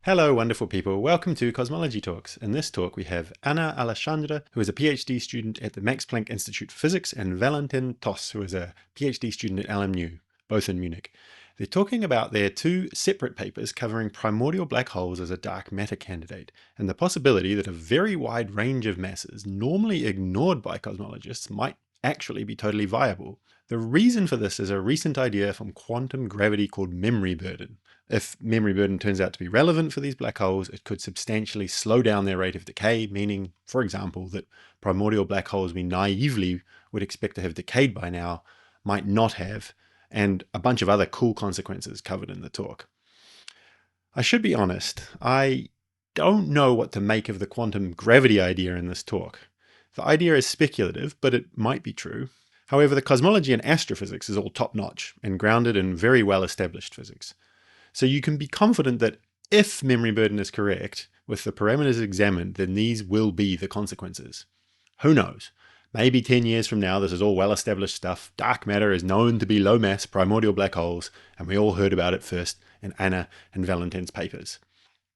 Hello, wonderful people. Welcome to Cosmology Talks. In this talk, we have Anna Alexandre, who is a PhD student at the Max Planck Institute for Physics, and Valentin Thoss, who is a PhD student at LMU, both in Munich. They're talking about their two separate papers covering primordial black holes as a dark matter candidate, and the possibility that a very wide range of masses, normally ignored by cosmologists, might actually be totally viable. The reason for this is a recent idea from quantum gravity called memory burden. If memory burden turns out to be relevant for these black holes, it could substantially slow down their rate of decay, meaning, for example, that primordial black holes we naively would expect to have decayed by now might not have, and a bunch of other cool consequences covered in the talk. I should be honest, I don't know what to make of the quantum gravity idea in this talk. The idea is speculative, but it might be true. However, the cosmology in astrophysics is all top-notch and grounded in very well-established physics. So you can be confident that if memory burden is correct, with the parameters examined, then these will be the consequences. Who knows? Maybe 10 years from now, this is all well-established stuff. Dark matter is known to be low-mass primordial black holes, and we all heard about it first in Anna and Valentin's papers.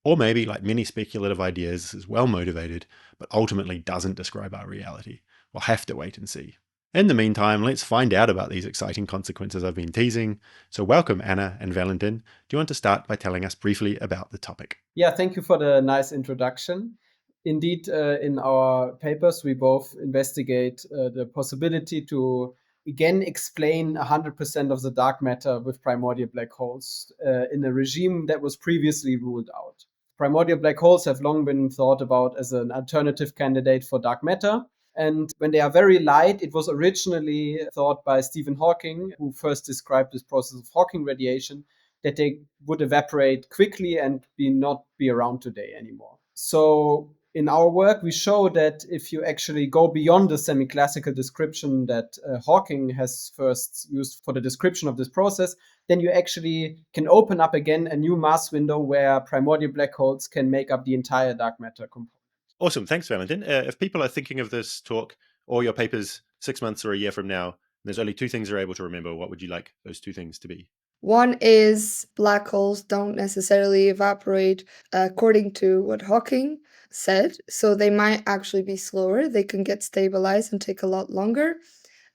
Or maybe, like many speculative ideas, this is well-motivated, but ultimately doesn't describe our reality. We'll have to wait and see. In the meantime, let's find out about these exciting consequences I've been teasing. So welcome, Anna and Valentin. Do you want to start by telling us briefly about the topic? Yeah, thank you for the nice introduction. Indeed, in our papers, we both investigate the possibility to again explain 100% of the dark matter with primordial black holes in a regime that was previously ruled out. Primordial black holes have long been thought about as an alternative candidate for dark matter. And when they are very light, it was originally thought by Stephen Hawking, who first described this process of Hawking radiation, that they would evaporate quickly and not be around today anymore. So in our work, we show that if you actually go beyond the semi-classical description that Hawking has first used for the description of this process, then you actually can open up again a new mass window where primordial black holes can make up the entire dark matter component. Awesome. Thanks, Valentin. If people are thinking of this talk or your papers 6 months or a year from now, there's only two things they're able to remember. What would you like those two things to be? One is black holes don't necessarily evaporate according to what Hawking said, so they might actually be slower. They can get stabilized and take a lot longer.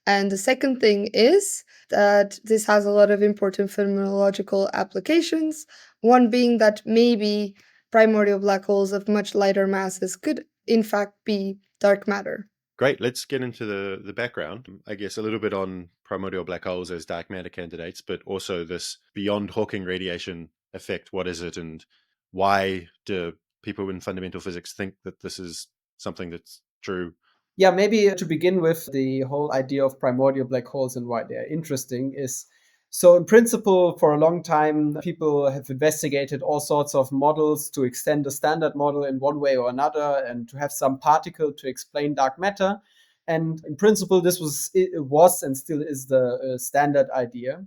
And the second thing is that this has a lot of important phenomenological applications, one being that maybe primordial black holes of much lighter masses could, in fact, be dark matter. Great. Let's get into the background. I guess a little bit on primordial black holes as dark matter candidates, but also this beyond Hawking radiation effect. What is it, and why do people in fundamental physics think that this is something that's true? Yeah, maybe to begin with, the whole idea of primordial black holes and why they're interesting is, so in principle, for a long time, people have investigated all sorts of models to extend the standard model in one way or another and to have some particle to explain dark matter. And in principle, it was and still is the standard idea.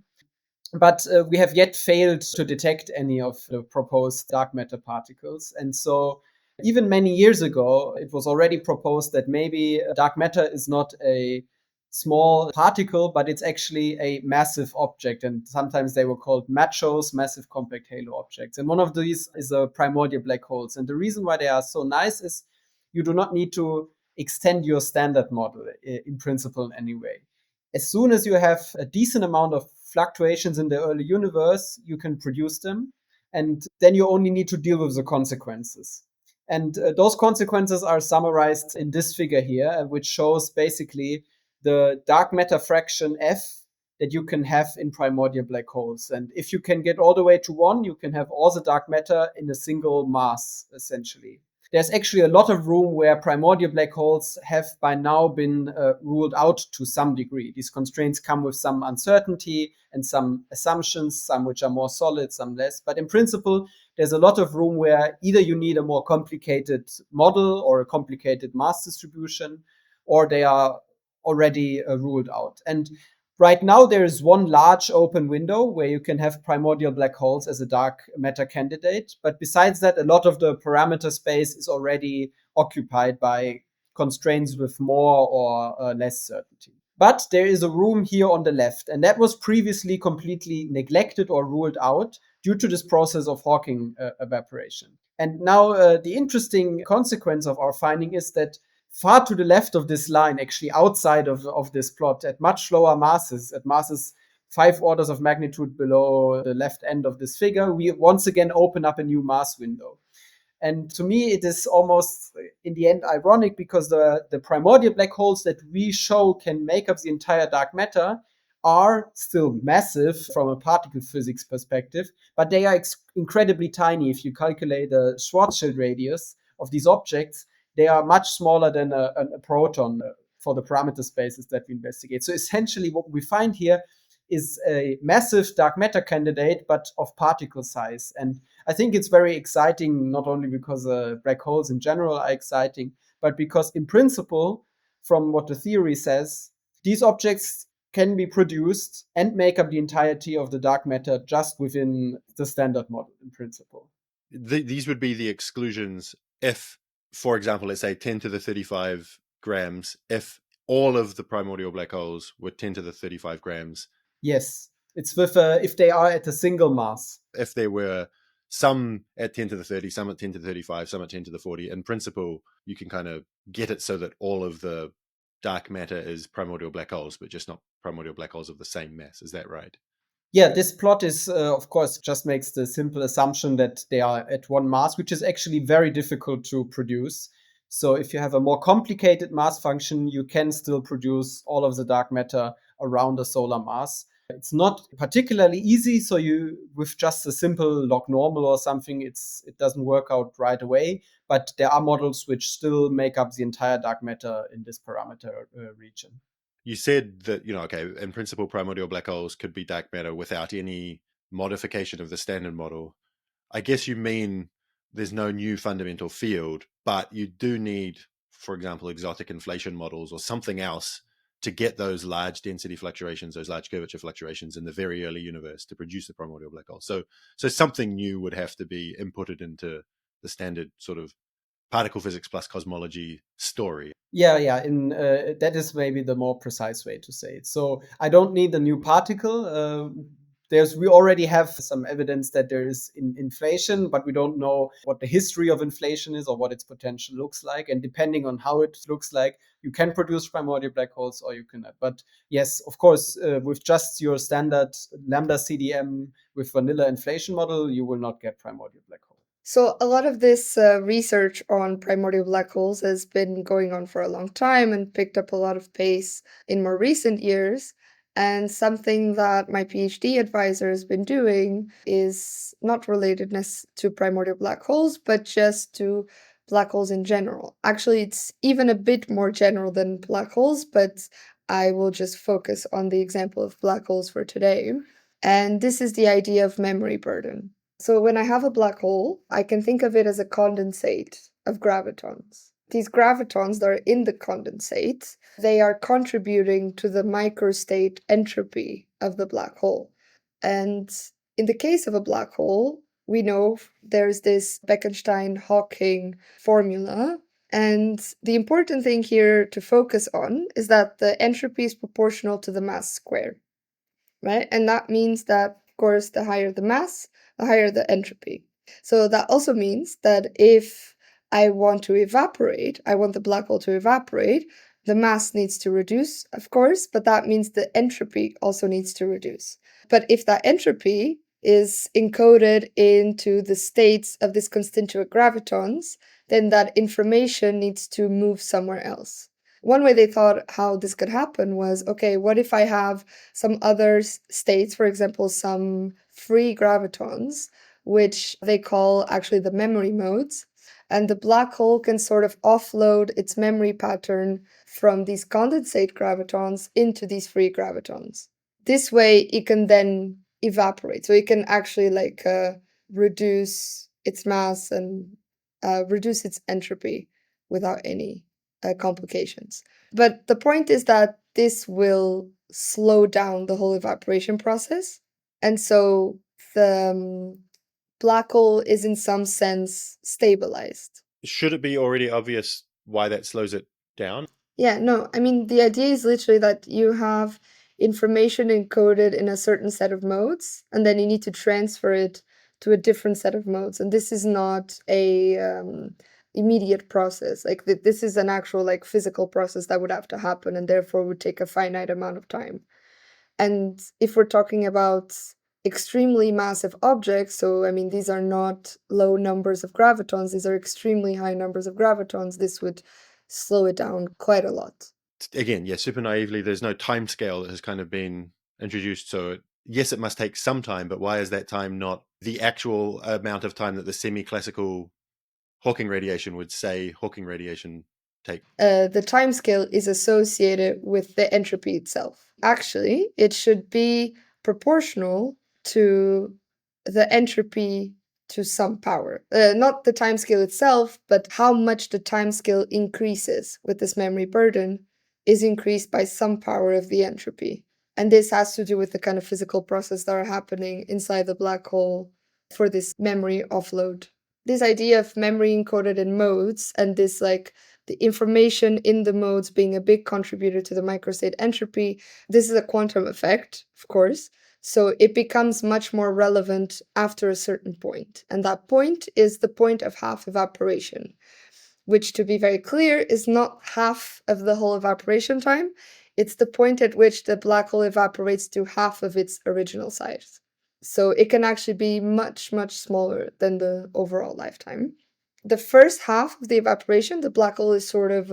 But we have yet failed to detect any of the proposed dark matter particles. And so even many years ago, it was already proposed that maybe dark matter is not a small particle, but it's actually a massive object. And sometimes they were called MACHOs, massive compact halo objects. And one of these is a primordial black holes. And the reason why they are so nice is you do not need to extend your standard model in principle in any way. As soon as you have a decent amount of fluctuations in the early universe, you can produce them. And then you only need to deal with the consequences. And those consequences are summarized in this figure here, which shows basically the dark matter fraction F that you can have in primordial black holes. And if you can get all the way to 1, you can have all the dark matter in a single mass, essentially. There's actually a lot of room where primordial black holes have by now been ruled out to some degree. These constraints come with some uncertainty and some assumptions, some which are more solid, some less. But in principle, there's a lot of room where either you need a more complicated model or a complicated mass distribution, or they are already ruled out. And right now, there is one large open window where you can have primordial black holes as a dark matter candidate. But besides that, a lot of the parameter space is already occupied by constraints with more or less certainty. But there is a room here on the left, and that was previously completely neglected or ruled out due to this process of Hawking evaporation. And now the interesting consequence of our finding is that far to the left of this line, actually outside of this plot, at much lower masses, at masses 5 orders of magnitude below the left end of this figure, we once again open up a new mass window. And to me, it is almost, in the end, ironic, because the primordial black holes that we show can make up the entire dark matter are still massive from a particle physics perspective, but they are incredibly tiny. If you calculate the Schwarzschild radius of these objects, they are much smaller than a proton for the parameter spaces that we investigate. So essentially what we find here is a massive dark matter candidate, but of particle size. And I think it's very exciting, not only because black holes in general are exciting, but because in principle, from what the theory says, these objects can be produced and make up the entirety of the dark matter just within the standard model in principle. These would be the exclusions if, for example, let's say 10 to the 35 grams, if all of the primordial black holes were 10 to the 35 grams. Yes, it's with if they are at a single mass. If there were some at 10 to the 30, some at 10 to the 35, some at 10 to the 40, in principle, you can kind of get it so that all of the dark matter is primordial black holes, but just not primordial black holes of the same mass. Is that right? Yeah, this plot is, of course, just makes the simple assumption that they are at one mass, which is actually very difficult to produce. So if you have a more complicated mass function, you can still produce all of the dark matter around a solar mass. It's not particularly easy. So you, with just a simple log normal or something, it doesn't work out right away. But there are models which still make up the entire dark matter in this parameter region. You said that, okay, in principle, primordial black holes could be dark matter without any modification of the standard model. I guess you mean there's no new fundamental field, but you do need, for example, exotic inflation models or something else to get those large density fluctuations, those large curvature fluctuations in the very early universe to produce the primordial black hole. So something new would have to be inputted into the standard sort of particle physics plus cosmology story. Yeah. That is maybe the more precise way to say it. So I don't need a new particle. We already have some evidence that there is inflation, but we don't know what the history of inflation is or what its potential looks like. And depending on how it looks like, you can produce primordial black holes or you cannot. But yes, of course, with just your standard lambda CDM with vanilla inflation model, you will not get primordial black holes. So a lot of this research on primordial black holes has been going on for a long time and picked up a lot of pace in more recent years. And something that my PhD advisor has been doing is not relatedness to primordial black holes, but just to black holes in general. Actually, it's even a bit more general than black holes, but I will just focus on the example of black holes for today. And this is the idea of memory burden. So when I have a black hole, I can think of it as a condensate of gravitons. These gravitons that are in the condensate, they are contributing to the microstate entropy of the black hole. And in the case of a black hole, we know there's this Bekenstein-Hawking formula. And the important thing here to focus on is that the entropy is proportional to the mass squared, right? And that means that, of course, the higher the mass, the higher the entropy. So that also means that if I want to evaporate, I want the black hole to evaporate, the mass needs to reduce, of course, but that means the entropy also needs to reduce. But if that entropy is encoded into the states of these constituent gravitons, then that information needs to move somewhere else. One way they thought how this could happen was, okay, what if I have some other states, for example, some free gravitons, which they call actually the memory modes, and the black hole can sort of offload its memory pattern from these condensate gravitons into these free gravitons. This way, it can then evaporate. So it can actually reduce its mass and reduce its entropy without any complications. But the point is that this will slow down the whole evaporation process. And so the black hole is in some sense stabilized. Should it be already obvious why that slows it down? Yeah, no, I mean, the idea is literally that you have information encoded in a certain set of modes, and then you need to transfer it to a different set of modes. And this is not a immediate process. Like this is an actual like physical process that would have to happen and therefore would take a finite amount of time. And if we're talking about extremely massive objects, so I mean, these are not low numbers of gravitons, these are extremely high numbers of gravitons, this would slow it down quite a lot. Again, yeah, super naively, there's no time scale that has kind of been introduced. So yes, it must take some time, but why is that time not the actual amount of time that the semi-classical Hawking radiation would say Hawking radiation take? The time scale is associated with the entropy itself. Actually, it should be proportional to the entropy to some power. Not the time scale itself, but how much the time scale increases with this memory burden is increased by some power of the entropy. And this has to do with the kind of physical process that are happening inside the black hole for this memory offload. This idea of memory encoded in modes and this like the information in the modes being a big contributor to the microstate entropy, this is a quantum effect, of course. So it becomes much more relevant after a certain point. And that point is the point of half evaporation, which, to be very clear, is not half of the whole evaporation time. It's the point at which the black hole evaporates to half of its original size. So it can actually be much, much smaller than the overall lifetime. The first half of the evaporation, the black hole is sort of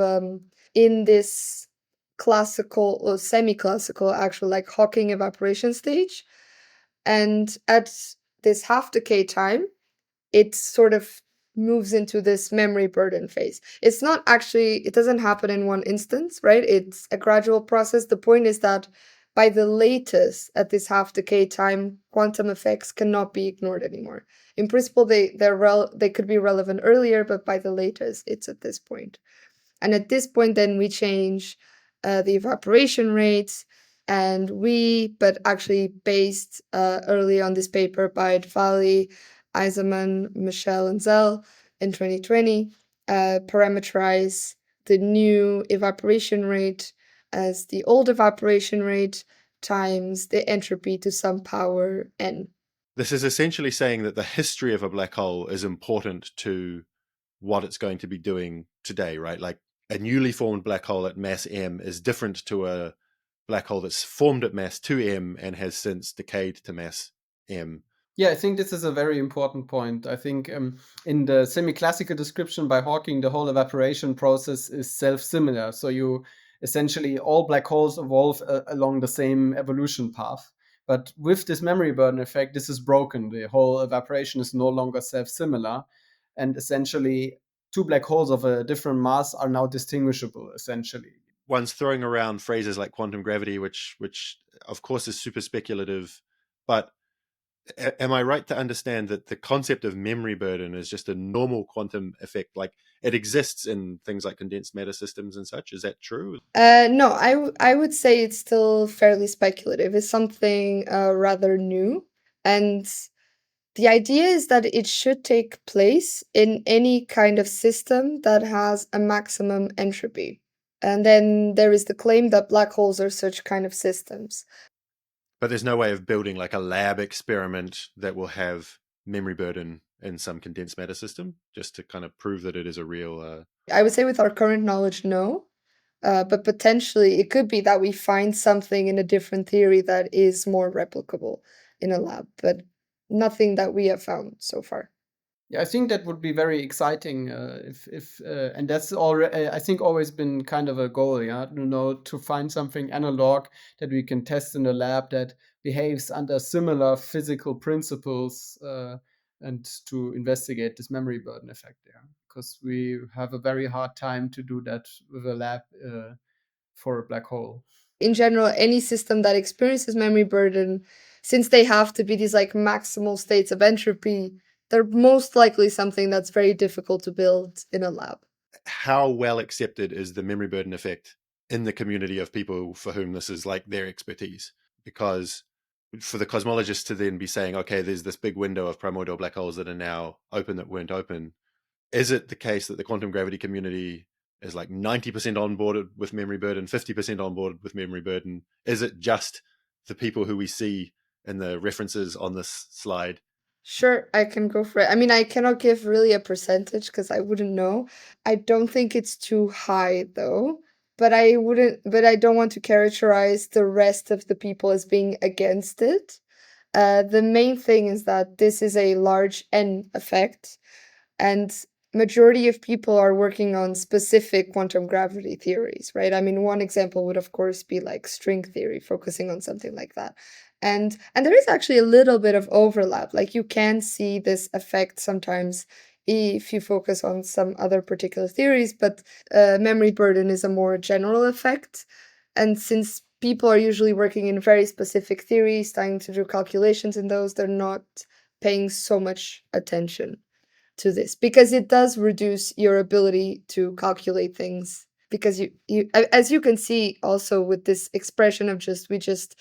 in this classical or semi-classical actual like Hawking evaporation stage. And at this half decay time, it sort of moves into this memory burden phase. It's not actually, it doesn't happen in one instance, right? It's a gradual process. The point is that by the latest at this half decay time, quantum effects cannot be ignored anymore. In principle, they could be relevant earlier, but by the latest, it's at this point. And at this point, then we change the evaporation rates, and but actually based early on this paper by Dvali, Eisenman, Michel, and Zell in 2020, parameterize the new evaporation rate as the old evaporation rate times the entropy to some power n. This is essentially saying that the history of a black hole is important to what it's going to be doing today, right? Like a newly formed black hole at mass m is different to a black hole that's formed at mass 2m and has since decayed to mass m. Yeah, I think this is a very important point. I think in the semi-classical description by Hawking, the whole evaporation process is self-similar. So you essentially, all black holes evolve along the same evolution path. But with this memory burden effect, this is broken. The whole evaporation is no longer self-similar. And essentially, two black holes of a different mass are now distinguishable, essentially. One's throwing around phrases like quantum gravity, which of course is super speculative, but am I right to understand that the concept of memory burden is just a normal quantum effect? Like it exists in things like condensed matter systems and such. Is that true? No, I would say it's still fairly speculative. It's something rather new. And the idea is that it should take place in any kind of system that has a maximum entropy. And then there is the claim that black holes are such kind of systems. But there's no way of building like a lab experiment that will have memory burden in some condensed matter system just to kind of prove that it is a real... I would say with our current knowledge, no. But potentially it could be that we find something in a different theory that is more replicable in a lab, but nothing that we have found so far. Yeah, I think that would be very exciting if and that's already I think always been kind of a goal, yeah, to find something analog that we can test in the lab that behaves under similar physical principles and to investigate this memory burden effect there, because we have a very hard time to do that with a lab for a black hole. In general, any system that experiences memory burden, since they have to be these like maximal states of entropy, they're most likely something that's very difficult to build in a lab. How well accepted is the memory burden effect in the community of people for whom this is like their expertise? Because for the cosmologists to then be saying, okay, there's this big window of primordial black holes that are now open that weren't open, is it the case that the quantum gravity community is like 90% on board with memory burden, 50% on board with memory burden? Is it just the people who we see in the references on this slide? Sure, I can go for it. I mean, I cannot give really a percentage because I wouldn't know. I don't think it's too high though, but I don't want to characterize the rest of the people as being against it. The main thing is that this is a large N effect, and majority of people are working on specific quantum gravity theories, right? I mean, one example would of course be like string theory, focusing on something like that. And there is actually a little bit of overlap. Like you can see this effect sometimes if you focus on some other particular theories, but memory burden is a more general effect. And since people are usually working in very specific theories, starting to do calculations in those, they're not paying so much attention to this because it does reduce your ability to calculate things, because as you can see also with this expression of just we just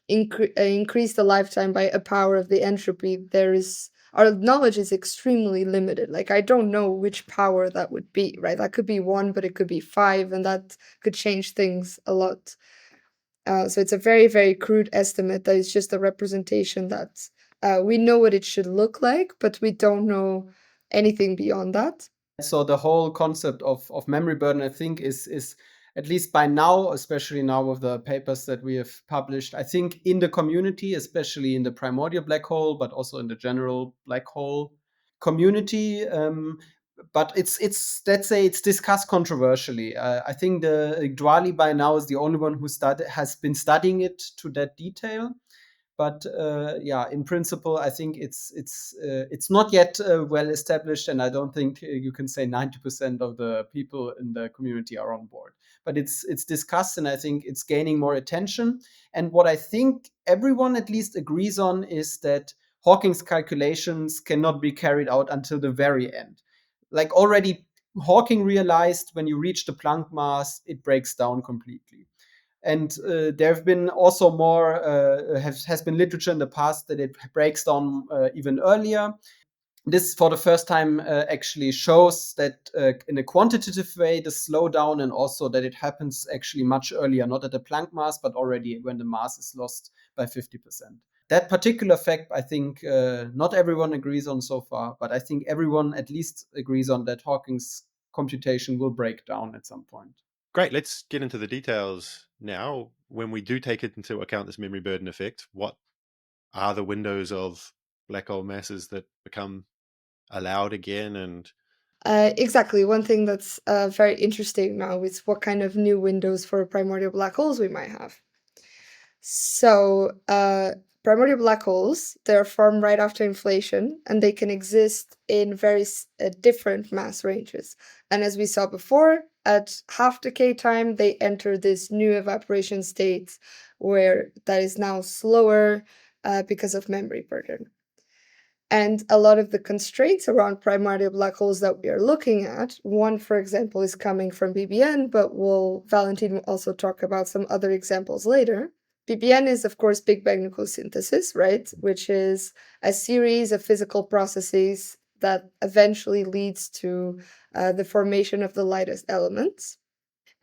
increase the lifetime by a power of the entropy, there is our knowledge is extremely limited. Like I don't know which power that would be, right? That could be 1, but it could be 5, and that could change things a lot. So it's a very, very crude estimate that is just a representation that we know what it should look like, but we don't know anything beyond that. So the whole concept of memory burden, I think, is at least by now, especially now with the papers that we have published, I think in the community, especially in the primordial black hole, but also in the general black hole community. But it's let's say it's discussed controversially. I think the Dwali by now is the only one who has been studying it to that detail. But yeah, in principle, I think it's not yet well established, and I don't think you can say 90% of the people in the community are on board. But it's discussed, and I think it's gaining more attention. And what I think everyone at least agrees on is that Hawking's calculations cannot be carried out until the very end. Like already Hawking realized when you reach the Planck mass, it breaks down completely. And there have been also more has been literature in the past that it breaks down even earlier. This, for the first time, actually shows that in a quantitative way, the slowdown, and also that it happens actually much earlier, not at the Planck mass, but already when the mass is lost by 50%. That particular fact, I think, not everyone agrees on so far, but I think everyone at least agrees on that Hawking's computation will break down at some point. Great, let's get into the details now. When we do take it into account, this memory burden effect, what are the windows of black hole masses that become allowed again? And Exactly. One thing that's very interesting now is what kind of new windows for primordial black holes we might have. So, primordial black holes, they're formed right after inflation, and they can exist in very different mass ranges. And as we saw before, at half decay time, they enter this new evaporation state where that is now slower because of memory burden. And a lot of the constraints around primordial black holes that we are looking at, one, for example, is coming from BBN, but Valentin will also talk about some other examples later. BBN is, of course, Big Bang nucleosynthesis, right? Which is a series of physical processes that eventually leads to the formation of the lightest elements.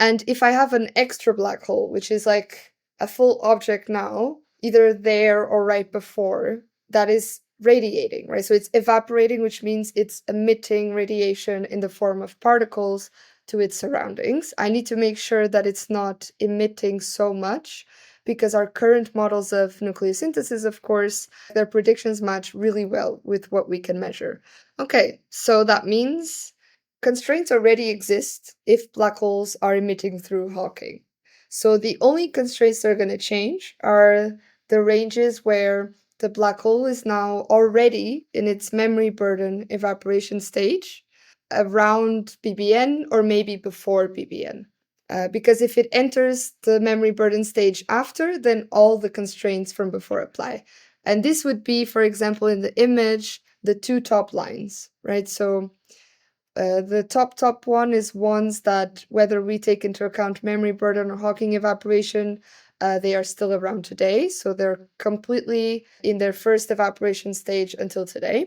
And if I have an extra black hole, which is like a full object now, either there or right before, that is radiating, right? So it's evaporating, which means it's emitting radiation in the form of particles to its surroundings. I need to make sure that it's not emitting so much, because our current models of nucleosynthesis, of course, their predictions match really well with what we can measure. Okay, so that means constraints already exist if black holes are emitting through Hawking. So the only constraints that are going to change are the ranges where the black hole is now already in its memory burden evaporation stage around BBN or maybe before BBN. Because if it enters the memory burden stage after, then all the constraints from before apply. And this would be, for example, in the image, the two top lines, right? So the top one is ones that, whether we take into account memory burden or Hawking evaporation, they are still around today. So they're completely in their first evaporation stage until today.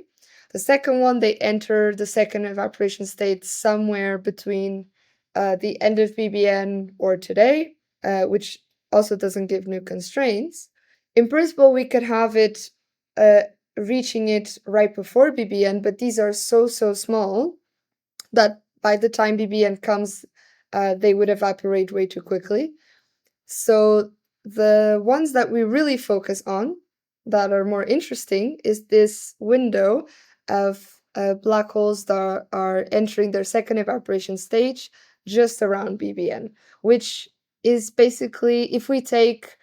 The second one, they enter the second evaporation state somewhere between the end of BBN or today, which also doesn't give new constraints. In principle, we could have it reaching it right before BBN, but these are so small that by the time BBN comes, they would evaporate way too quickly. So the ones that we really focus on that are more interesting is this window of black holes that are entering their second evaporation stage just around BBN, which is basically, if we take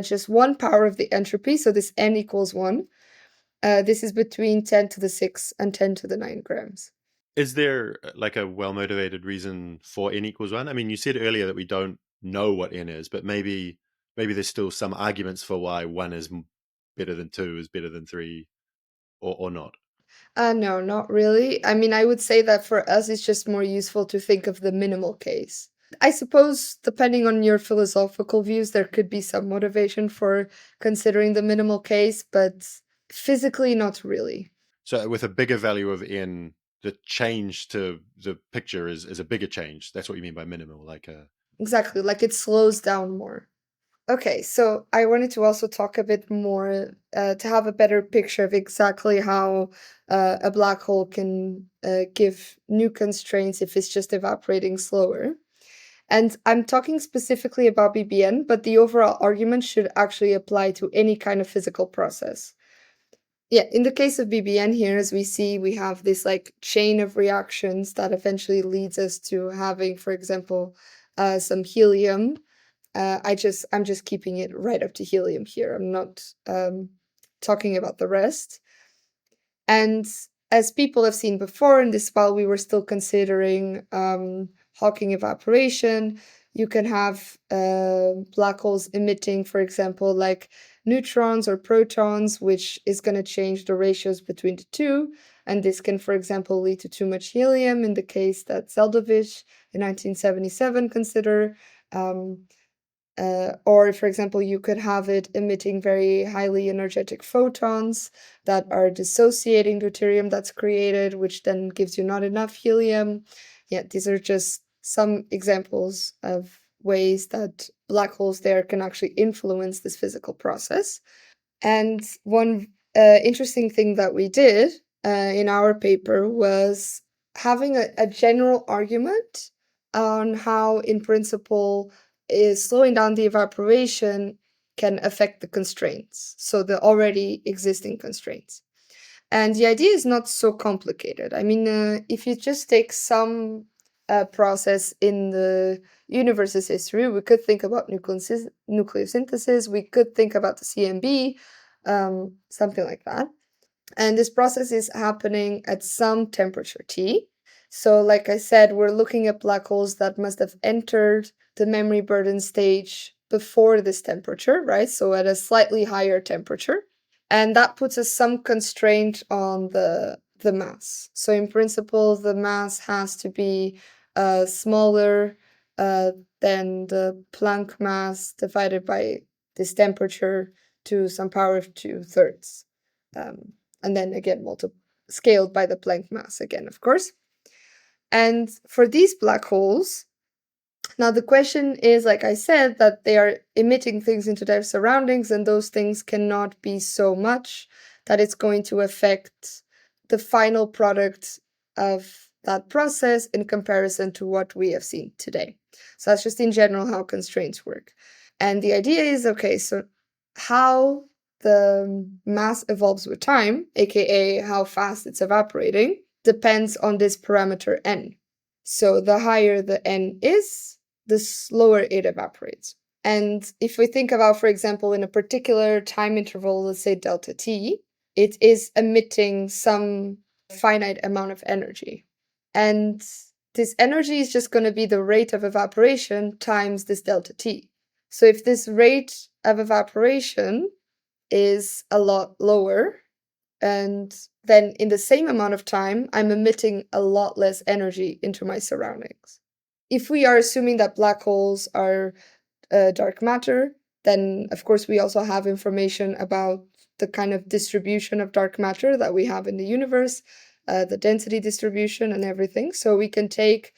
just 1 power of the entropy, so this n equals 1, this is between 10 to the 6 and 10 to the 9 grams. Is there like a well-motivated reason for n equals 1? I mean, you said earlier that we don't know what n is, but maybe there's still some arguments for why 1 is better than 2, is better than 3, or not. No, not really. I mean, I would say that for us, it's just more useful to think of the minimal case. I suppose, depending on your philosophical views, there could be some motivation for considering the minimal case, but physically, not really. So with a bigger value of n, the change to the picture is a bigger change. That's what you mean by minimal, like a... Exactly, like it slows down more. Okay, so I wanted to also talk a bit more to have a better picture of exactly how a black hole can give new constraints if it's just evaporating slower. And I'm talking specifically about BBN, but the overall argument should actually apply to any kind of physical process. Yeah, in the case of BBN here, as we see, we have this like chain of reactions that eventually leads us to having, for example, some helium. I'm just keeping it right up to helium here. I'm not talking about the rest. And as people have seen before, in this while we were still considering Hawking evaporation, you can have black holes emitting, for example, like neutrons or protons, which is going to change the ratios between the two. And this can, for example, lead to too much helium in the case that Zeldovich in 1977 considered. Or, for example, you could have it emitting very highly energetic photons that are dissociating deuterium that's created, which then gives you not enough helium. Yeah, these are just some examples of ways that black holes there can actually influence this physical process. And one interesting thing that we did in our paper was having a general argument on how, in principle, is slowing down the evaporation can affect the constraints, so the already existing constraints. And the idea is not so complicated. I mean, if you just take some process in the universe's history, we could think about nucleosynthesis, we could think about the CMB, something like that. And this process is happening at some temperature T. So, like I said, we're looking at black holes that must have entered the memory burden stage before this temperature, right? So at a slightly higher temperature. And that puts us some constraint on the mass. So in principle, the mass has to be smaller than the Planck mass divided by this temperature to some power of 2/3. And then again, scaled by the Planck mass again, of course. And for these black holes, now the question is, like I said, that they are emitting things into their surroundings, and those things cannot be so much that it's going to affect the final product of that process in comparison to what we have seen today. So that's just in general how constraints work. And the idea is, okay, so how the mass evolves with time, aka how fast it's evaporating, depends on this parameter n. So the higher the n is, the slower it evaporates. And if we think about, for example, in a particular time interval, let's say delta t, it is emitting some finite amount of energy. And this energy is just going to be the rate of evaporation times this delta t. So if this rate of evaporation is a lot lower, and then in the same amount of time, I'm emitting a lot less energy into my surroundings. If we are assuming that black holes are dark matter, then of course we also have information about the kind of distribution of dark matter that we have in the universe, the density distribution and everything. So we can take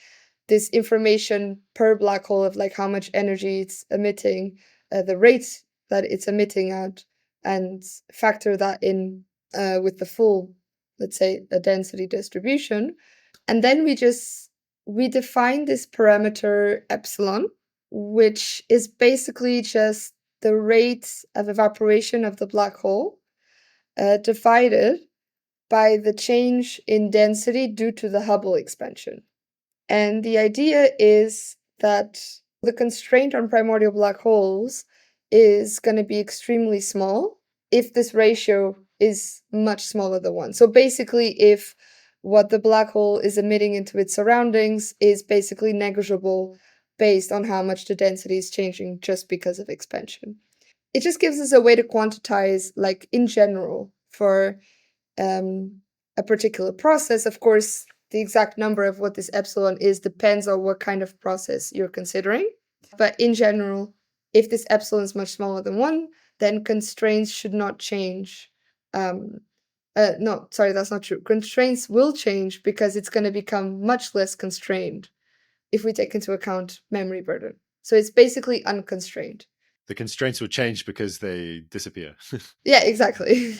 this information per black hole of like how much energy it's emitting, the rate that it's emitting at, and factor that in with the full, let's say, a density distribution. And then we define this parameter epsilon, which is basically just the rate of evaporation of the black hole divided by the change in density due to the Hubble expansion. And the idea is that the constraint on primordial black holes is going to be extremely small if this ratio is much smaller than 1. So basically, if what the black hole is emitting into its surroundings is basically negligible based on how much the density is changing just because of expansion. It just gives us a way to quantize, like in general, for a particular process. Of course, the exact number of what this epsilon is depends on what kind of process you're considering. But in general, if this epsilon is much smaller than 1, then constraints should not change. No, sorry, that's not true. Constraints will change because it's going to become much less constrained if we take into account memory burden. So it's basically unconstrained. The constraints will change because they disappear. Yeah, exactly.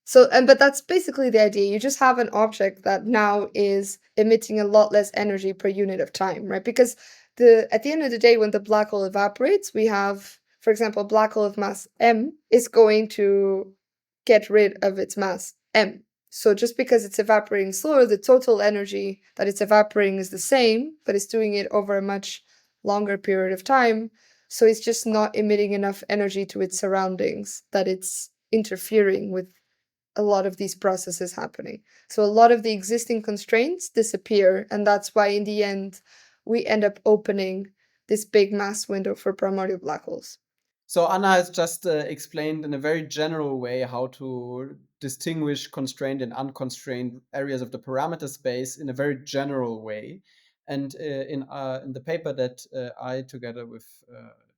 So, but that's basically the idea. You just have an object that now is emitting a lot less energy per unit of time, right? Because at the end of the day, when the black hole evaporates, we have, for example, a black hole of mass m is going to get rid of its mass m. So just because it's evaporating slower, the total energy that it's evaporating is the same, but it's doing it over a much longer period of time. So it's just not emitting enough energy to its surroundings that it's interfering with a lot of these processes happening. So a lot of the existing constraints disappear, and that's why in the end we end up opening this big mass window for primordial black holes. So Anna has just explained in a very general way how to distinguish constrained and unconstrained areas of the parameter space in a very general way. And in the paper that I, together with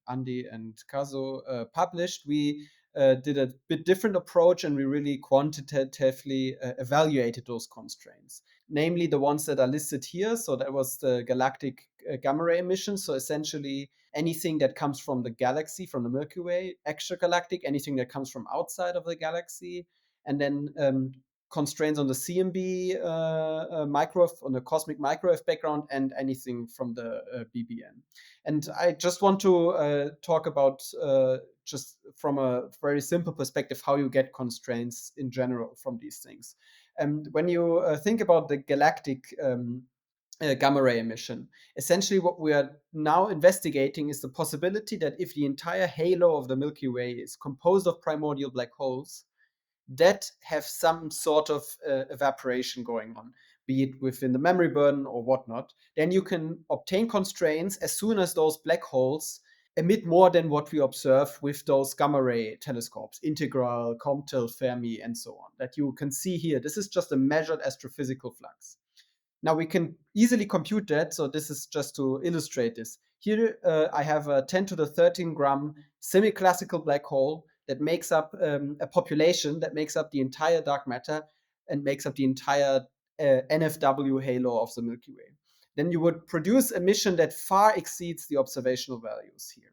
Andy and Kazo, published, we did a bit different approach, and we really quantitatively evaluated those constraints, namely the ones that are listed here. So that was the galactic gamma ray emission. So essentially anything that comes from the galaxy, from the Milky Way, extragalactic, anything that comes from outside of the galaxy, and then constraints on the CMB microwave, on the cosmic microwave background, and anything from the BBN. And I just want to talk about just from a very simple perspective how you get constraints in general from these things. And when you think about the galactic gamma ray emission, essentially what we are now investigating is the possibility that if the entire halo of the Milky Way is composed of primordial black holes that have some sort of evaporation going on, be it within the memory burden or whatnot, then you can obtain constraints as soon as those black holes emit more than what we observe with those gamma ray telescopes, Integral, Comptel, Fermi, and so on, that you can see here. This is just a measured astrophysical flux. Now we can easily compute that, so this is just to illustrate this. Here I have a 10 to the 13 gram semi-classical black hole that makes up a population that makes up the entire dark matter and makes up the entire NFW halo of the Milky Way. Then you would produce emission that far exceeds the observational values here.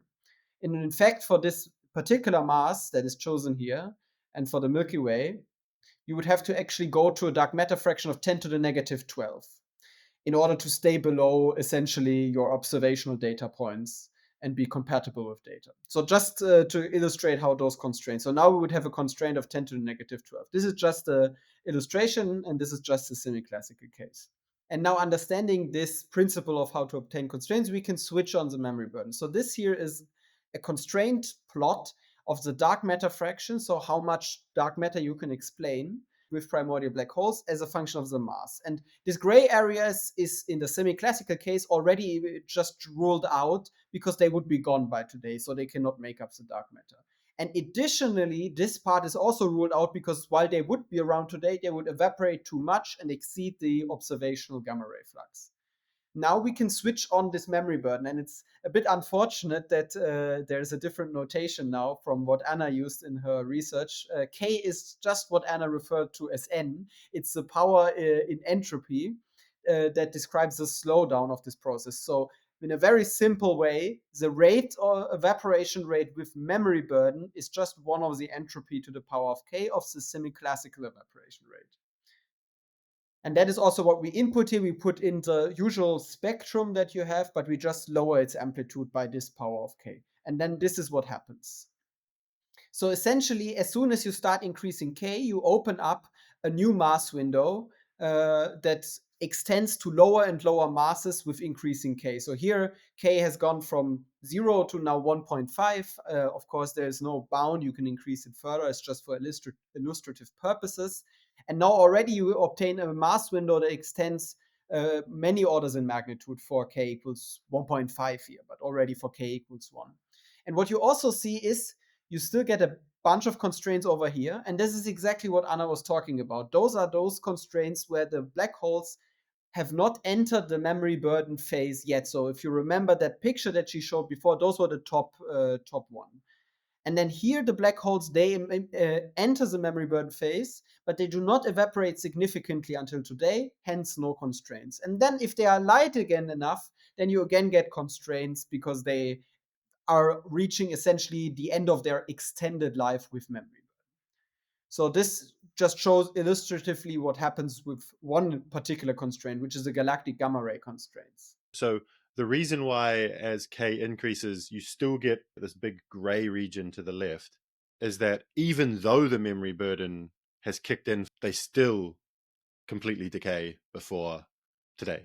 And in fact, for this particular mass that is chosen here, and for the Milky Way, you would have to actually go to a dark matter fraction of 10 to the negative 12 in order to stay below essentially your observational data points and be compatible with data. So just to illustrate how those constraints. So now we would have a constraint of 10 to the negative 12. This is just an illustration, and this is just a semi-classical case. And now understanding this principle of how to obtain constraints, we can switch on the memory burden. So this here is a constraint plot of the dark matter fraction, so how much dark matter you can explain with primordial black holes as a function of the mass. And this gray area is in the semi-classical case already just ruled out because they would be gone by today, so they cannot make up the dark matter. And additionally, this part is also ruled out because while they would be around today, they would evaporate too much and exceed the observational gamma ray flux. Now we can switch on this memory burden, and it's a bit unfortunate that there's a different notation now from what Anna used in her research. K is just what Anna referred to as N. It's the power in entropy that describes the slowdown of this process. So in a very simple way, the rate or evaporation rate with memory burden is just 1 of the entropy to the power of k of the semi-classical evaporation rate. And that is also what we input here. We put in the usual spectrum that you have, but we just lower its amplitude by this power of k. And then this is what happens. So essentially, as soon as you start increasing k, you open up a new mass window that extends to lower and lower masses with increasing k. So here, k has gone from 0 to now 1.5. Of course, there is no bound. You can increase it further. It's just for illustrative purposes. And now already you obtain a mass window that extends many orders in magnitude for k equals 1.5 here, but already for k equals 1. And what you also see is you still get a bunch of constraints over here. And this is exactly what Anna was talking about. Those are those constraints where the black holes have not entered the memory burden phase yet. So if you remember that picture that she showed before, those were the top one. And then here the black holes, they enter the memory burden phase, but they do not evaporate significantly until today, hence no constraints. And then if they are light again enough, then you again get constraints because they are reaching essentially the end of their extended life with memory. So this just shows illustratively what happens with one particular constraint, which is the galactic gamma ray constraints. So the reason why as k increases, you still get this big gray region to the left is that even though the memory burden has kicked in, they still completely decay before today.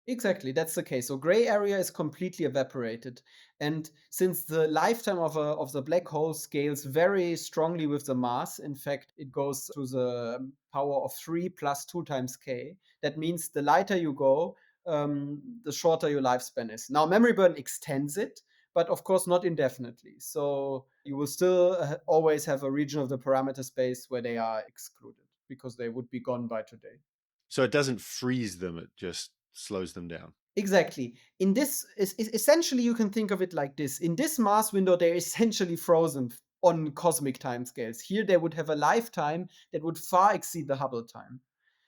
Exactly, that's the case. So gray area is completely evaporated. And since the lifetime of the black hole scales very strongly with the mass, in fact, it goes to the power of 3 plus 2 times k. That means the lighter you go, the shorter your lifespan is. Now, memory burden extends it, but of course not indefinitely. So you will still always have a region of the parameter space where they are excluded because they would be gone by today. So it doesn't freeze them, it just slows them down. Exactly. In this, essentially, you can think of it like this. In this mass window, they're essentially frozen on cosmic timescales. Here, they would have a lifetime that would far exceed the Hubble time.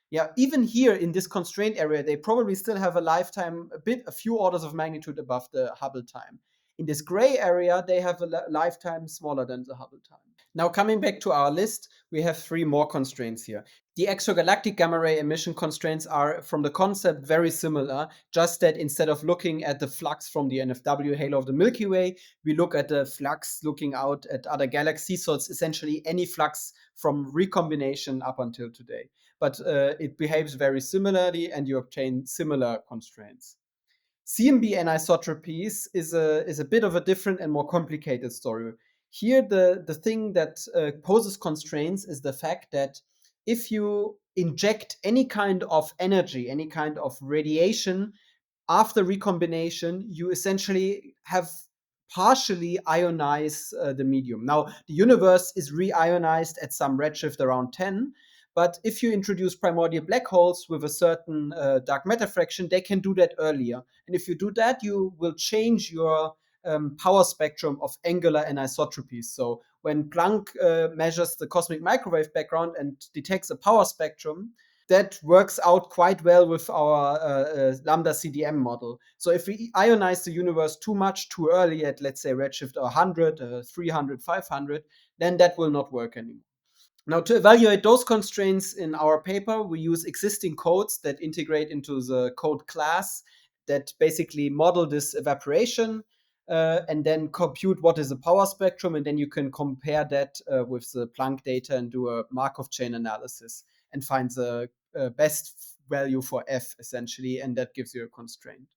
Yeah, even here in this constraint area, they probably still have a lifetime a few orders of magnitude above the Hubble time. In this gray area, they have a lifetime smaller than the Hubble time. Now, coming back to our list, we have 3 more constraints here. The extragalactic gamma ray emission constraints are, from the concept, very similar, just that instead of looking at the flux from the NFW halo of the Milky Way, we look at the flux looking out at other galaxies. So it's essentially any flux from recombination up until today. But it behaves very similarly, and you obtain similar constraints. CMB anisotropies is a bit of a different and more complicated story. Here, the thing that poses constraints is the fact that if you inject any kind of energy, any kind of radiation after recombination, you essentially have partially ionize the medium. Now, the universe is re-ionized at some redshift around 10, but if you introduce primordial black holes with a certain dark matter fraction, they can do that earlier. And if you do that, you will change your power spectrum of angular anisotropies. So when Planck measures the cosmic microwave background and detects a power spectrum, that works out quite well with our lambda CDM model. So if we ionize the universe too much too early at, let's say, redshift 100, 300, 500, then that will not work anymore. Now, to evaluate those constraints in our paper, we use existing codes that integrate into the code class that basically model this evaporation and then compute what is a power spectrum. And then you can compare that with the Planck data and do a Markov chain analysis and find the best value for F, essentially. And that gives you a constraint.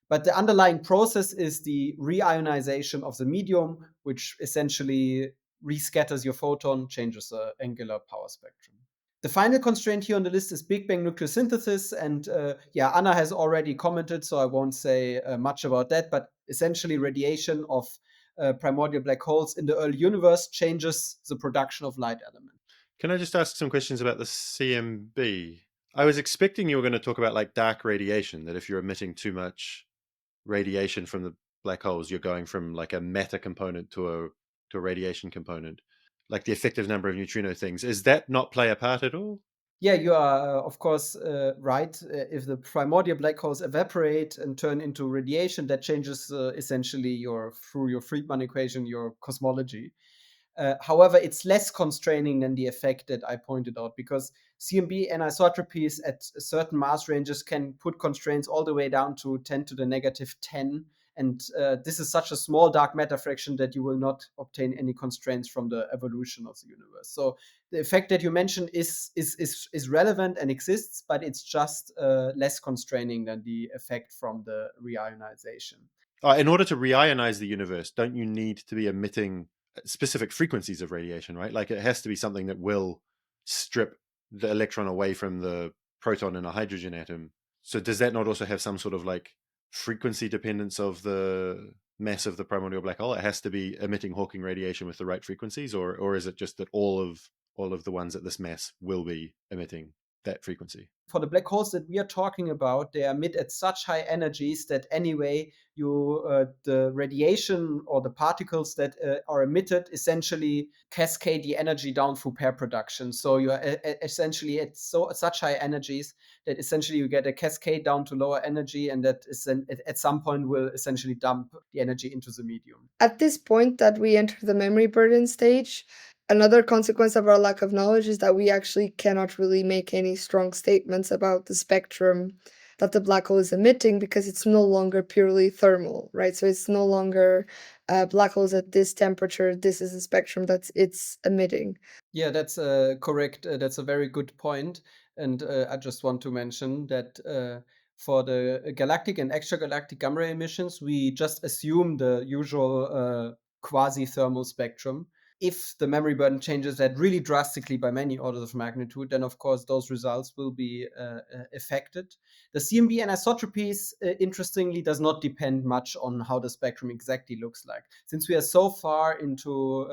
But the underlying process is the reionization of the medium, which essentially rescatters your photon, changes the angular power spectrum. The final constraint here on the list is Big Bang nucleosynthesis. And Anna has already commented, so I won't say much about that. But essentially, radiation of primordial black holes in the early universe changes the production of light element. Can I just ask some questions about the CMB? I was expecting you were going to talk about like dark radiation, that if you're emitting too much radiation from the black holes, you're going from like a matter component to a radiation component, like the effective number of neutrino things. Is that not play a part at all? Yeah, you are, of course, right. If the primordial black holes evaporate and turn into radiation, that changes essentially through your Friedmann equation, your cosmology. However, it's less constraining than the effect that I pointed out, because CMB anisotropies at certain mass ranges can put constraints all the way down to 10 to the negative 10. And this is such a small dark matter fraction that you will not obtain any constraints from the evolution of the universe. So the effect that you mentioned is relevant and exists, but it's just less constraining than the effect from the reionization. In order to reionize the universe, don't you need to be emitting specific frequencies of radiation, right? Like it has to be something that will strip the electron away from the proton in a hydrogen atom. So does that not also have some sort of like frequency dependence of the mass of the primordial black hole? It has to be emitting Hawking radiation with the right frequencies, or is it just that all of the ones at this mass will be emitting that frequency? For the black holes that we are talking about, they emit at such high energies that anyway, the radiation or the particles that are emitted essentially cascade the energy down through pair production. So you are essentially at such high energies that essentially you get a cascade down to lower energy, and that is then at some point will essentially dump the energy into the medium. At this point that we enter the memory burden stage, another consequence of our lack of knowledge is that we actually cannot really make any strong statements about the spectrum that the black hole is emitting, because it's no longer purely thermal, right? So it's no longer black holes at this temperature. This is the spectrum that it's emitting. Yeah, that's correct. That's a very good point. And I just want to mention that for the galactic and extragalactic gamma ray emissions, we just assume the usual quasi-thermal spectrum. If the memory burden changes that really drastically by many orders of magnitude, then of course those results will be affected. The CMB anisotropies, interestingly, does not depend much on how the spectrum exactly looks like. Since we are so far into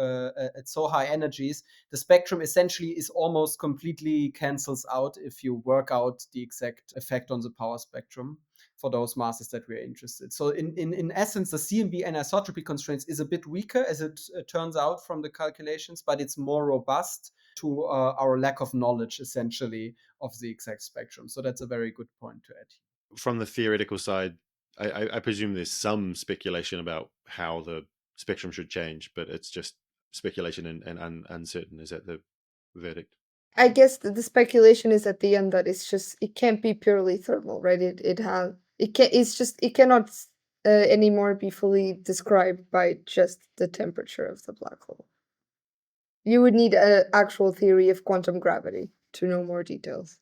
at so high energies, the spectrum essentially is almost completely cancels out if you work out the exact effect on the power spectrum for those masses that we are interested. So in essence, the CMB anisotropy constraints is a bit weaker, as it turns out from the calculations, but it's more robust to our lack of knowledge, essentially, of the exact spectrum. So that's a very good point to add. From the theoretical side, I presume there's some speculation about how the spectrum should change, but it's just speculation and uncertain. Is that the verdict? I guess the speculation is at the end that it can't be purely thermal, right? It cannot anymore be fully described by just the temperature of the black hole. You would need an actual theory of quantum gravity to know more details.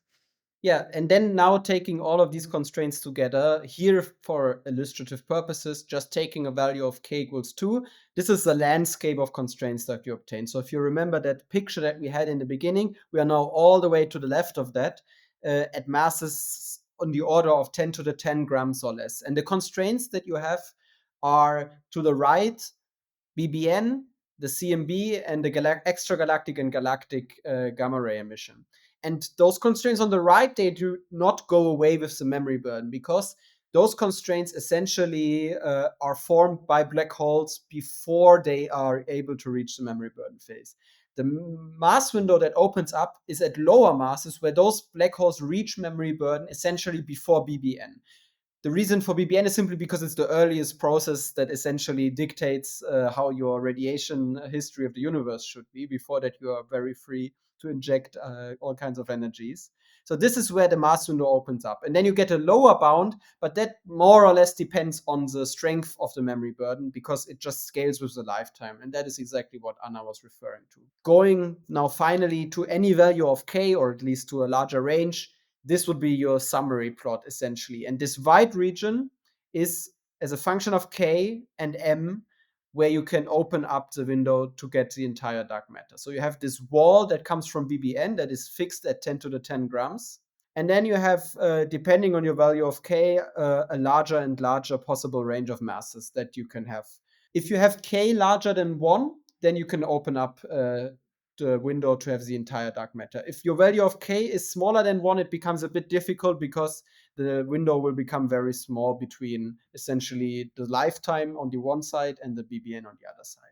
Yeah, and then now taking all of these constraints together, here for illustrative purposes, just taking a value of k equals 2, this is the landscape of constraints that you obtain. So if you remember that picture that we had in the beginning, we are now all the way to the left of that at masses on the order of 10 to the 10 grams or less. And the constraints that you have are to the right, BBN, the CMB, and the extragalactic and galactic gamma ray emission. And those constraints on the right, they do not go away with the memory burden, because those constraints essentially are formed by black holes before they are able to reach the memory burden phase. The mass window that opens up is at lower masses, where those black holes reach memory burden essentially before BBN. The reason for BBN is simply because it's the earliest process that essentially dictates how your radiation history of the universe should be. Before that, you are very free to inject all kinds of energies. So this is where the mass window opens up. And then you get a lower bound, but that more or less depends on the strength of the memory burden, because it just scales with the lifetime. And that is exactly what Anna was referring to. Going now finally to any value of k, or at least to a larger range, this would be your summary plot essentially. And this white region is as a function of k and m, where you can open up the window to get the entire dark matter. So you have this wall that comes from BBN that is fixed at 10 to the 10 grams. And then you have, depending on your value of k, a larger and larger possible range of masses that you can have. If you have k larger than 1, then you can open up the window to have the entire dark matter. If your value of k is smaller than 1, it becomes a bit difficult, because the window will become very small between essentially the lifetime on the one side and the BBN on the other side.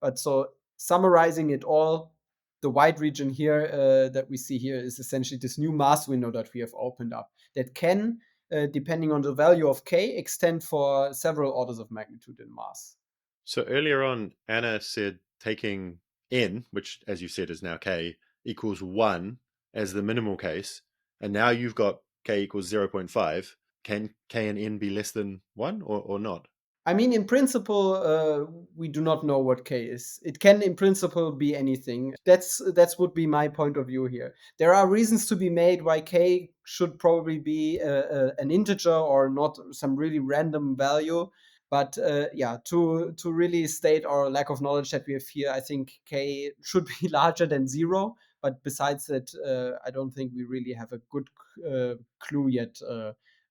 But so summarizing it all, the white region here that we see here is essentially this new mass window that we have opened up that can, depending on the value of k, extend for several orders of magnitude in mass. So earlier on, Anna said taking n, which as you said is now k, equals 1 as the minimal case, and now you've got k equals 0.5. Can k and n be less than 1 or not? I mean, in principle, we do not know what k is. It can, in principle, be anything. That would be my point of view here. There are reasons to be made why k should probably be an integer or not some really random value. But yeah, to really state our lack of knowledge that we have here, I think k should be larger than 0. But besides that, I don't think we really have a good clue yet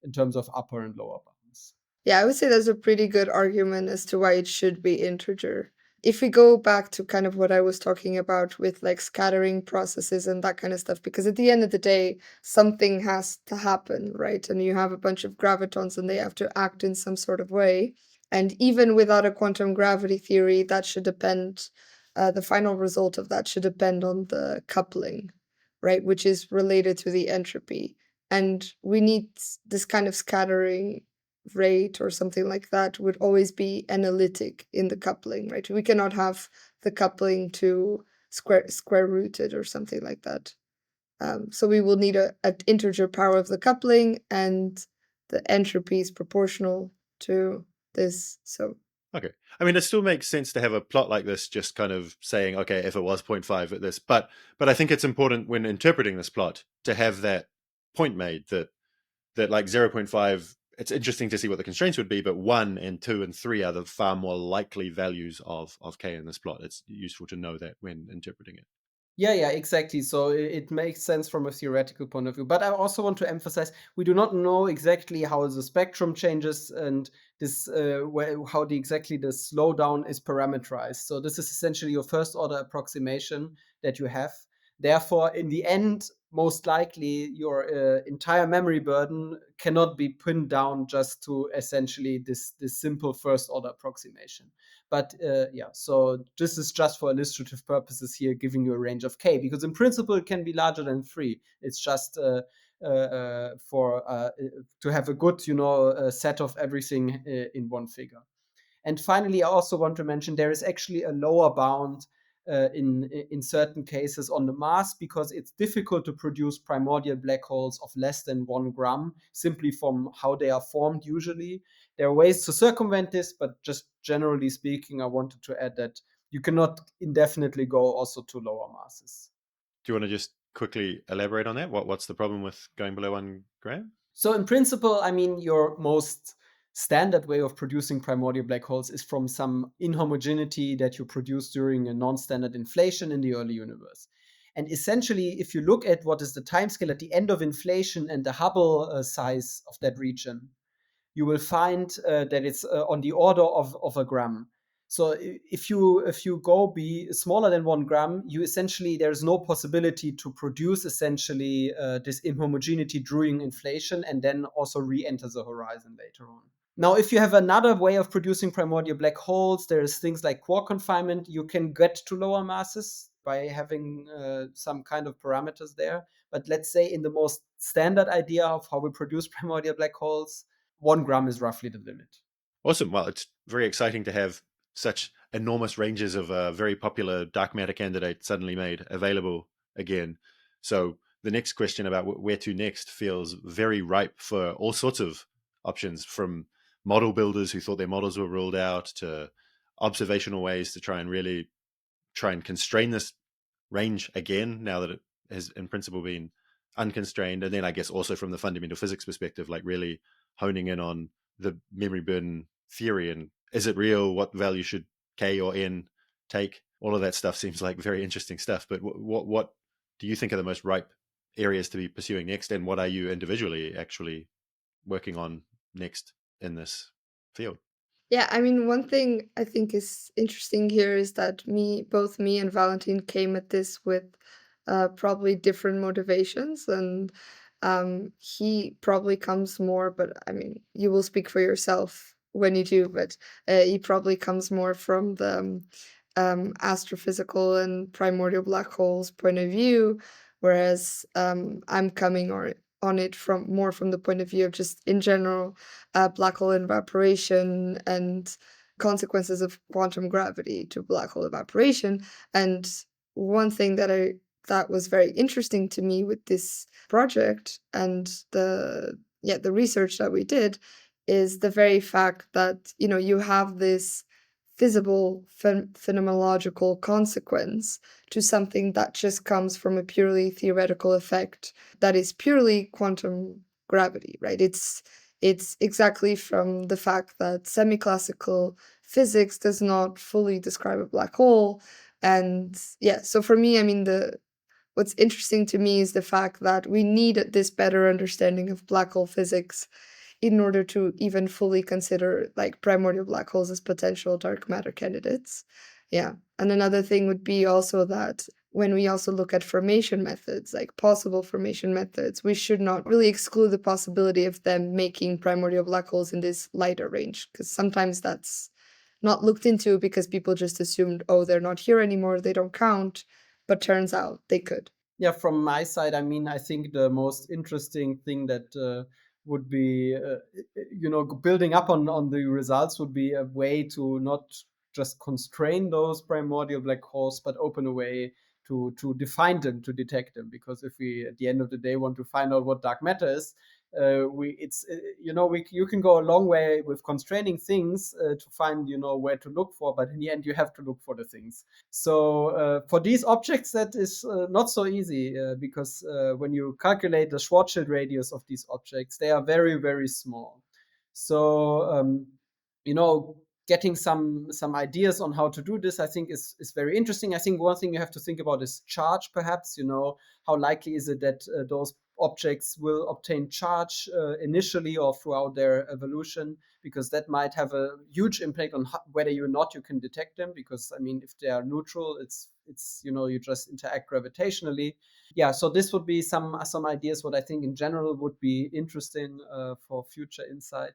in terms of upper and lower bounds. Yeah, I would say that's a pretty good argument as to why it should be integer. If we go back to kind of what I was talking about with like scattering processes and that kind of stuff, because at the end of the day, something has to happen, right? And you have a bunch of gravitons and they have to act in some sort of way. And even without a quantum gravity theory, that should depend, the final result of that should depend on the coupling, right? Which is related to the entropy. And we need this kind of scattering rate or something like that would always be analytic in the coupling, right? We cannot have the coupling to square rooted or something like that. So we will need an integer power of the coupling, and the entropy is proportional to this. So Okay. I mean, it still makes sense to have a plot like this, just kind of saying, okay, if it was 0.5 at this, but I think it's important when interpreting this plot to have that point made that like 0.5, it's interesting to see what the constraints would be, but 1 and 2 and 3 are the far more likely values of k in this plot. It's useful to know that when interpreting it. Yeah, exactly. So it makes sense from a theoretical point of view. But I also want to emphasize we do not know exactly how the spectrum changes and this how exactly the slowdown is parameterized. So this is essentially your first order approximation that you have. Therefore, in the end, most likely your entire memory burden cannot be pinned down just to essentially this simple first order approximation. But yeah, so this is just for illustrative purposes here, giving you a range of k, because in principle it can be larger than 3. It's just for to have a good, set of everything in one figure. And finally, I also want to mention there is actually a lower bound in certain cases on the mass, because it's difficult to produce primordial black holes of less than 1 gram simply from how they are formed usually. There are ways to circumvent this, but just generally speaking, I wanted to add that you cannot indefinitely go also to lower masses. Do you want to just quickly elaborate on that? What's the problem with going below 1 gram? So in principle, I mean, your most standard way of producing primordial black holes is from some inhomogeneity that you produce during a non-standard inflation in the early universe. And essentially, if you look at what is the timescale at the end of inflation and the Hubble size of that region, you will find that it's on the order of a gram. So if you go be smaller than 1 gram, you essentially there's no possibility to produce essentially this inhomogeneity during inflation and then also re-enter the horizon later on. Now, if you have another way of producing primordial black holes, there's things like quark confinement. You can get to lower masses by having some kind of parameters there. But let's say in the most standard idea of how we produce primordial black holes, 1 gram is roughly the limit. Awesome. Well, it's very exciting to have such enormous ranges of a very popular dark matter candidate suddenly made available again. So the next question about where to next feels very ripe for all sorts of options, from model builders who thought their models were ruled out to observational ways to try and constrain this range again, now that it has in principle been unconstrained. And then I guess also from the fundamental physics perspective, like really honing in on the memory burden theory and is it real? What value should k or n take? All of that stuff seems like very interesting stuff. But what do you think are the most ripe areas to be pursuing next? And what are you individually actually working on next in this field? yeah, I mean, one thing I think is interesting here is that both me and Valentin came at this with probably different motivations, and he probably comes more, but I mean, you will speak for yourself when you do, but he probably comes more from the astrophysical and primordial black holes point of view, whereas I'm coming on it from the point of view of just in general black hole evaporation and consequences of quantum gravity to black hole evaporation. And one thing that was very interesting to me with this project and the research that we did is the very fact that you have this visible phenomenological consequence to something that just comes from a purely theoretical effect that is purely quantum gravity, right? It's exactly from the fact that semi-classical physics does not fully describe a black hole. And yeah, so for me, I mean, what's interesting to me is the fact that we need this better understanding of black hole physics in order to even fully consider like primordial black holes as potential dark matter candidates. Yeah. And another thing would be also that when we also look at formation methods, like possible formation methods, we should not really exclude the possibility of them making primordial black holes in this lighter range, because sometimes that's not looked into because people just assumed, oh, they're not here anymore, they don't count, but turns out they could. Yeah, from my side, I mean, I think the most interesting thing that would be, building up on the results would be a way to not just constrain those primordial black holes, but open a way to define them, to detect them. Because if we, at the end of the day, want to find out what dark matter is, you can go a long way with constraining things to find where to look for, but in the end you have to look for the things. So for these objects, that is not so easy because when you calculate the Schwarzschild radius of these objects, they are very, very small. So getting some ideas on how to do this, I think is very interesting. I think one thing you have to think about is charge, perhaps. How likely is it that those objects will obtain charge initially or throughout their evolution, because that might have a huge impact on whether or not you can detect them. Because I mean, if they are neutral, it's you just interact gravitationally. Yeah, so this would be some ideas what I think in general would be interesting for future insight.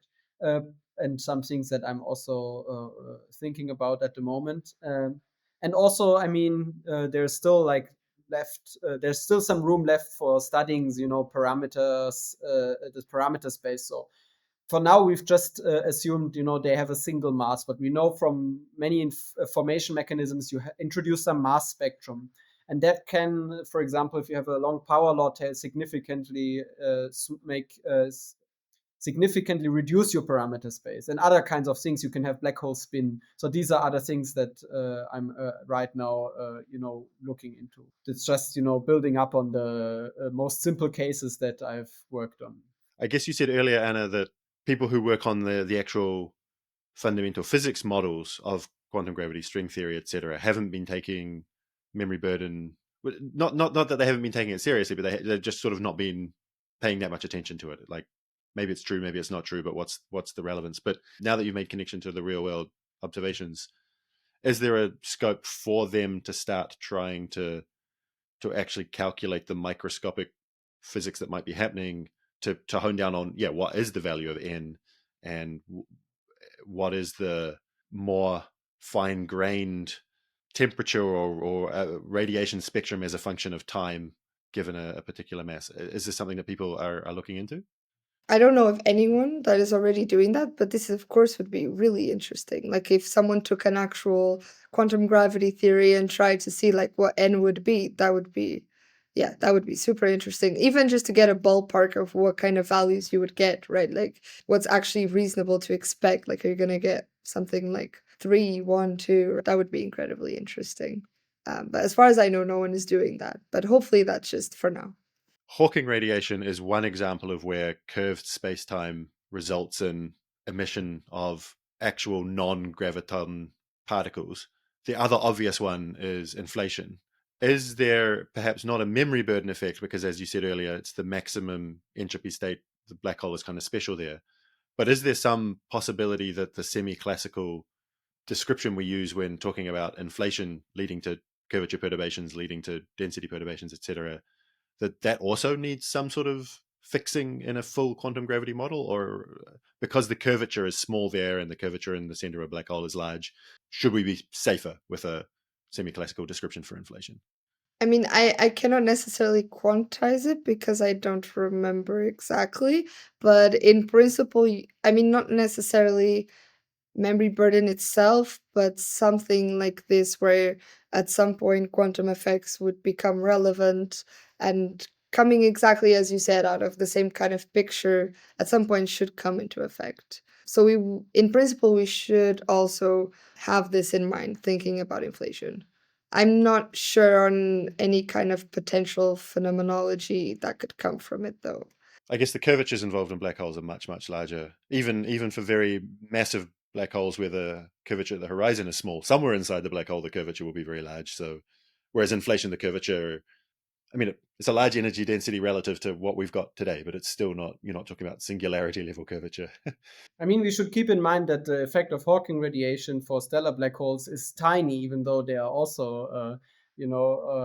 And some things that I'm also thinking about at the moment. And also, I mean, there's still there's still some room left for studying, parameters, the parameter space. So for now, we've just assumed, they have a single mass, but we know from many formation mechanisms, you introduce some mass spectrum. And that can, for example, if you have a long power law tail, significantly significantly reduce your parameter space, and other kinds of things. You can have black hole spin. So these are other things that I'm right now, looking into. It's just, building up on the most simple cases that I've worked on. I guess you said earlier, Anna, that people who work on the actual fundamental physics models of quantum gravity, string theory, etc., haven't been taking memory burden. Not that they haven't been taking it seriously, but they've just sort of not been paying that much attention to it. Like, maybe it's true, maybe it's not true, but what's the relevance? But now that you've made connection to the real world observations, is there a scope for them to start trying to actually calculate the microscopic physics that might be happening, to hone down on what is the value of n, and what is the more fine-grained temperature or radiation spectrum as a function of time given a particular mass? Is this something that people are looking into? I don't know of anyone that is already doing that, but this, of course, would be really interesting. Like if someone took an actual quantum gravity theory and tried to see like what n would be, that would be super interesting. Even just to get a ballpark of what kind of values you would get, right? Like what's actually reasonable to expect. Like, are you gonna get something like 3, 1, 2? That would be incredibly interesting. But as far as I know, no one is doing that. But hopefully that's just for now. Hawking radiation is one example of where curved space-time results in emission of actual non-graviton particles. The other obvious one is inflation. Is there perhaps not a memory burden effect, because as you said earlier, it's the maximum entropy state, the black hole is kind of special there, but is there some possibility that the semi-classical description we use when talking about inflation leading to curvature perturbations, leading to density perturbations, etc., that also needs some sort of fixing in a full quantum gravity model? Or because the curvature is small there and the curvature in the center of a black hole is large, should we be safer with a semi-classical description for inflation? I mean, I cannot necessarily quantize it because I don't remember exactly, but in principle, I mean, not necessarily memory burden itself, but something like this where at some point quantum effects would become relevant and coming exactly as you said out of the same kind of picture at some point should come into effect. So in principle, we should also have this in mind thinking about inflation. I'm not sure on any kind of potential phenomenology that could come from it though. I guess the curvatures involved in black holes are much, much larger, even for very massive black holes where the curvature at the horizon is small. Somewhere inside the black hole, the curvature will be very large. So, whereas inflation, the curvature, I mean, it's a large energy density relative to what we've got today, but it's still not, you're not talking about singularity level curvature. I mean, we should keep in mind that the effect of Hawking radiation for stellar black holes is tiny, even though they are also,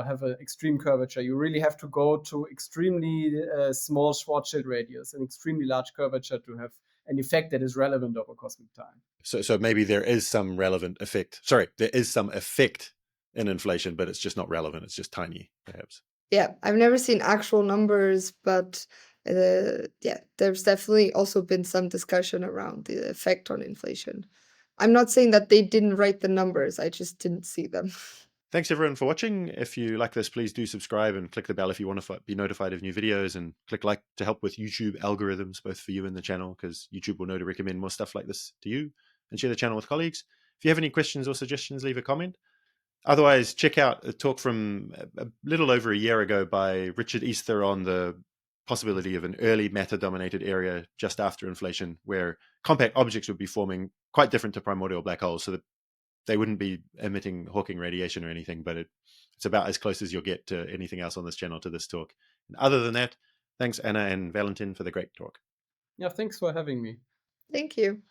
have an extreme curvature. You really have to go to extremely small Schwarzschild radius and extremely large curvature to have an effect that is relevant over cosmic time. So maybe there is some relevant effect. Sorry, there is some effect in inflation, but it's just not relevant. It's just tiny, perhaps. Yeah, I've never seen actual numbers, but yeah, there's definitely also been some discussion around the effect on inflation. I'm not saying that they didn't write the numbers, I just didn't see them. Thanks everyone for watching. If you like this, please do subscribe and click the bell if you want to be notified of new videos, and click like to help with YouTube algorithms, both for you and the channel, because YouTube will know to recommend more stuff like this to you, and share the channel with colleagues. If you have any questions or suggestions, leave a comment. Otherwise, check out a talk from a little over a year ago by Richard Easter on the possibility of an early matter-dominated area just after inflation, where compact objects would be forming quite different to primordial black holes, so that they wouldn't be emitting Hawking radiation or anything, but it's about as close as you'll get to anything else on this channel to this talk. And other than that, thanks Anna and Valentin for the great talk. Yeah, thanks for having me. Thank you.